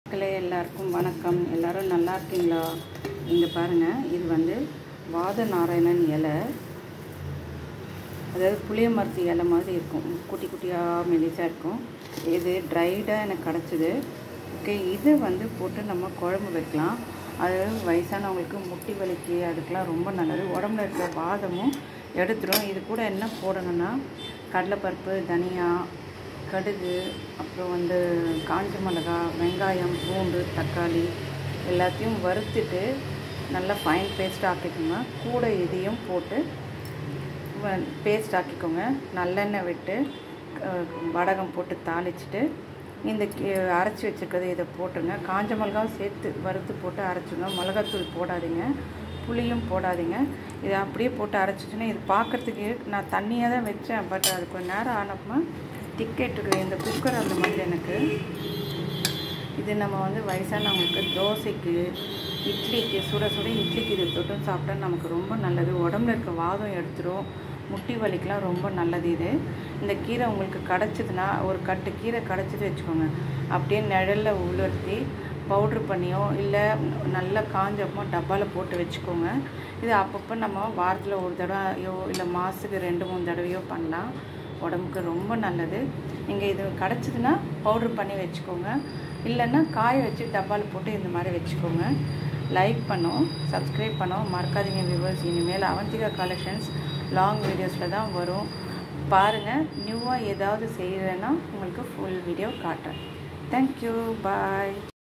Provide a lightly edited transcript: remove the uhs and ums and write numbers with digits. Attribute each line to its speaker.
Speaker 1: மக்களே எல்லாருக்கும் வணக்கம். எல்லாரும் நல்லா இருக்கீங்களா? இங்கே பாருங்கள், இது வந்து வாத நாராயணன் இலை, அதாவது புளிய மரத்து இலை மாதிரி இருக்கும், குட்டி குட்டியாக மெலிசாக இருக்கும். இது ட்ரைடாக எனக்கு கிடச்சிது. ஓகே, இது வந்து போட்டு நம்ம குழம்பு வைக்கலாம். அதாவது வயசானவங்களுக்கு முட்டி வலிக்கு அதுக்கெலாம் ரொம்ப நல்லது. உடம்புல இருக்கிற வாதமும் எடுத்துடும். இது கூட என்ன போடணும்னா கடலைப்பருப்பு, தனியா, கடுகு, அப்புறம் வந்து காஞ்ச மிளகா, வெங்காயம், பூண்டு, தக்காளி எல்லாத்தையும் வறுத்துட்டு நல்லா ஃபைன் பேஸ்ட் ஆக்கிக்கோங்க. கூட இதையும் போட்டு பேஸ்ட் ஆக்கிக்கோங்க. நல்லெண்ணெய் விட்டு வடகம் போட்டு தாளிச்சிட்டு இந்த அரைச்சி வச்சுருக்கிறது இதை போட்டுருங்க. காஞ்ச மிளகாவும் சேர்த்து வறுத்து போட்டு அரைச்சிடுங்க. மிளகாத்தூள் போடாதீங்க, புளியும் போடாதீங்க. இதை அப்படியே போட்டு அரைச்சிச்சுன்னா இது பார்க்குறதுக்கு நான் தண்ணியாக தான் வச்சேன், பட் அது கொஞ்சம் நேரம் ஆனப்போ டிக்கெட்டுக்கு இந்த குக்கர் அந்த மாதிரி எனக்கு இது நம்ம வந்து வயசானவங்களுக்கு தோசைக்கு, இட்லிக்கு, சுட சுட இட்லிக்கு இது தொட்டும் சாப்பிட்டா நமக்கு ரொம்ப நல்லது. உடம்புல இருக்க வாதம் எடுத்துடும். முட்டி வலிக்கெலாம் ரொம்ப நல்லது. இது இந்த கீரை உங்களுக்கு கிடச்சிதுன்னா ஒரு கட்டு கீரை கிடச்சிது வச்சுக்கோங்க, அப்படியே நிழலில் உலர்த்தி பவுட்ரு பண்ணியோ இல்லை நல்லா காஞ்சப்போ டப்பாவில் போட்டு வச்சுக்கோங்க. இது அப்பப்போ நம்ம வாரத்தில் ஒரு தடவையோ இல்லை மாதத்துக்கு 2-3 தடவையோ பண்ணலாம். உடம்புக்கு ரொம்ப நல்லது. நீங்கள் இது கிடச்சிதுன்னா பவுட்ரு பண்ணி வச்சுக்கோங்க, இல்லைன்னா காய வச்சு டப்பாவில் போட்டு இந்த மாதிரி வச்சுக்கோங்க. லைக் பண்ணோம், சப்ஸ்கிரைப் பண்ணோம் மறக்காதீங்க வியூவர்ஸ். இனிமேல் அவந்திகா கலெக்ஷன்ஸ் லாங் வீடியோஸில் தான் வரும். பாருங்கள், நியூவாக ஏதாவது செய்கிறேன்னா உங்களுக்கு ஃபுல் வீடியோ காட்டுறேன். தேங்க்யூ, பாய்.